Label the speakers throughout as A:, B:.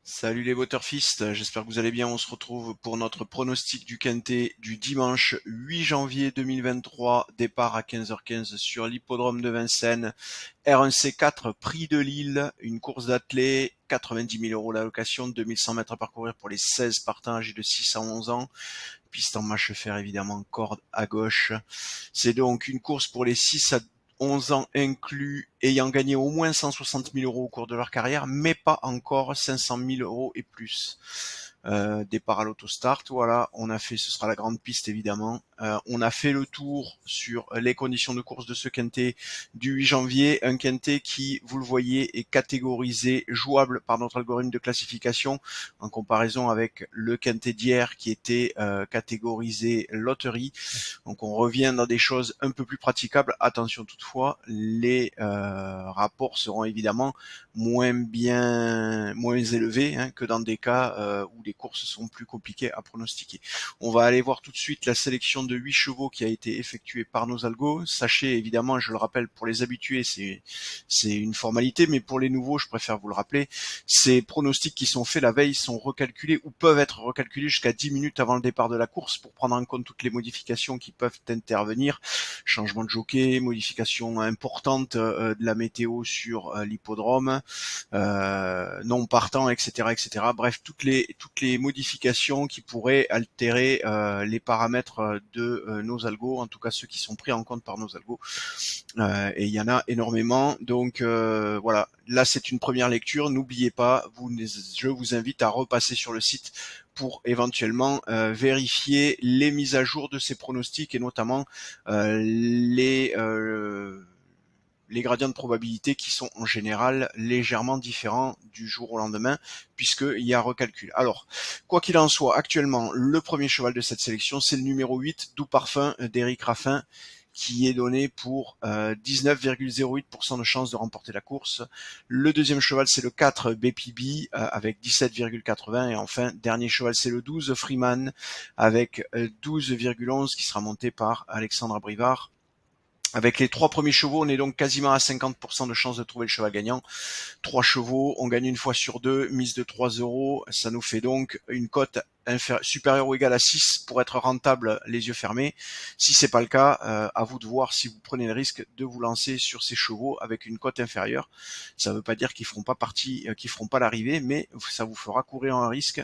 A: Salut les Waterfist, j'espère que vous allez bien. On se retrouve pour notre pronostic du Quintet du dimanche 8 janvier 2023, départ à 15h15 sur l'hippodrome de Vincennes. R1C4, prix de Lille, une course d'athlée, 90 000 € l'allocation, 2100 mètres à parcourir pour les 16 partants âgés de 6 à 11 ans. Piste en mâche fer évidemment, corde à gauche. C'est donc une course pour les 6 à 11 ans inclus, ayant gagné au moins 160 000 € au cours de leur carrière, mais pas encore 500 000 € et plus. Départ à l'autostart, voilà, on a fait, ce sera la grande piste évidemment. On a fait le tour sur les conditions de course de ce quintet du 8 janvier, un quintet qui, vous le voyez, est catégorisé jouable par notre algorithme de classification en comparaison avec le quintet d'hier qui était catégorisé loterie. Donc on revient dans des choses un peu plus praticables. Attention toutefois, les rapports seront évidemment moins élevés que dans des cas où les courses sont plus compliquées à pronostiquer. On va aller voir tout de suite la sélection de 8 chevaux qui a été effectuée par nos algos. Sachez évidemment, je le rappelle, pour les habitués, c'est une formalité, mais pour les nouveaux, je préfère vous le rappeler, ces pronostics qui sont faits la veille sont recalculés ou peuvent être recalculés jusqu'à 10 minutes avant le départ de la course pour prendre en compte toutes les modifications qui peuvent intervenir. Changement de jockey, modification importante de la météo sur l'hippodrome, non partant, etc., etc. Bref, toutes les modifications qui pourraient altérer les paramètres de nos algos, en tout cas ceux qui sont pris en compte par nos algos. Et il y en a énormément. Donc voilà, là c'est une première lecture. N'oubliez pas, je vous invite à repasser sur le site pour éventuellement vérifier les mises à jour de ces pronostics et notamment les gradients de probabilité qui sont en général légèrement différents du jour au lendemain puisqu'il y a recalcul. Alors, quoi qu'il en soit, actuellement, le premier cheval de cette sélection, c'est le numéro 8, Doux Parfum d'Éric Raffin, qui est donné pour 19,08% de chances de remporter la course. Le deuxième cheval, c'est le 4, BPB, avec 17,80. Et enfin, dernier cheval, c'est le 12, Freeman, avec 12,11, qui sera monté par Alexandre Brivard. Avec les 3 premiers chevaux, on est donc quasiment à 50% de chances de trouver le cheval gagnant. 3 chevaux, on gagne une fois sur 2, mise de 3 €, ça nous fait donc une cote supérieure ou égale à 6 pour être rentable les yeux fermés. Si c'est pas le cas, à vous de voir si vous prenez le risque de vous lancer sur ces chevaux avec une cote inférieure. Ça ne veut pas dire qu'ils feront pas l'arrivée, mais ça vous fera courir un risque.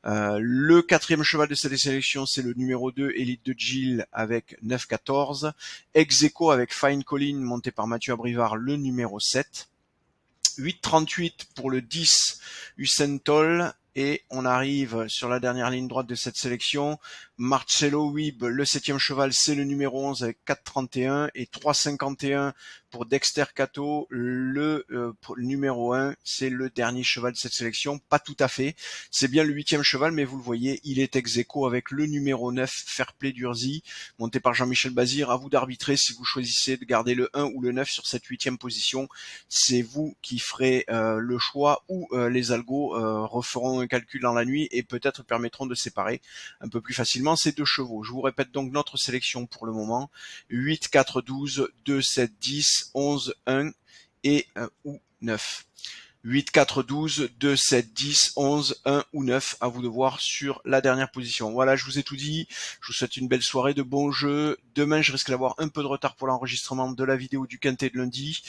A: Le quatrième cheval de cette sélection, c'est le numéro 2, Elite de Gilles, avec 9,14. Ex-aequo avec Fine Colline, monté par Mathieu Abrivard, le numéro 7. 8,38 pour le 10, Usain Toll. Et on arrive sur la dernière ligne droite de cette sélection. Marcello Weeb, le 7e cheval, c'est le numéro 11 avec 4,31 et 3,51 pour Dexter Cato, le numéro 1, c'est le dernier cheval de cette sélection. Pas tout à fait, c'est bien le 8e cheval, mais vous le voyez, il est ex-aequo avec le numéro 9, Fairplay d'Urzy, monté par Jean-Michel Bazir. À vous d'arbitrer si vous choisissez de garder le 1 ou le 9 sur cette 8e position. C'est vous qui ferez le choix, ou les algos referont un calcul dans la nuit et peut-être permettront de séparer un peu plus facilement ces deux chevaux. Je vous répète donc notre sélection pour le moment: 8, 4, 12, 2, 7, 10, 11, 1 et 1 ou 9. 8, 4, 12, 2, 7, 10, 11, 1 ou 9, à vous de voir sur la dernière position. Voilà, je vous ai tout dit, je vous souhaite une belle soirée, de bons jeux. Demain, je risque d'avoir un peu de retard pour l'enregistrement de la vidéo du quintet de lundi,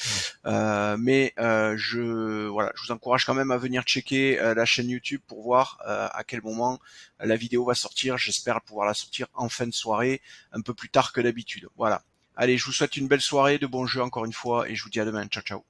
A: mais je vous encourage quand même à venir checker la chaîne YouTube pour voir à quel moment la vidéo va sortir. J'espère pouvoir la sortir en fin de soirée, un peu plus tard que d'habitude. Voilà. Allez, je vous souhaite une belle soirée, de bons jeux encore une fois, et je vous dis à demain. Ciao, ciao.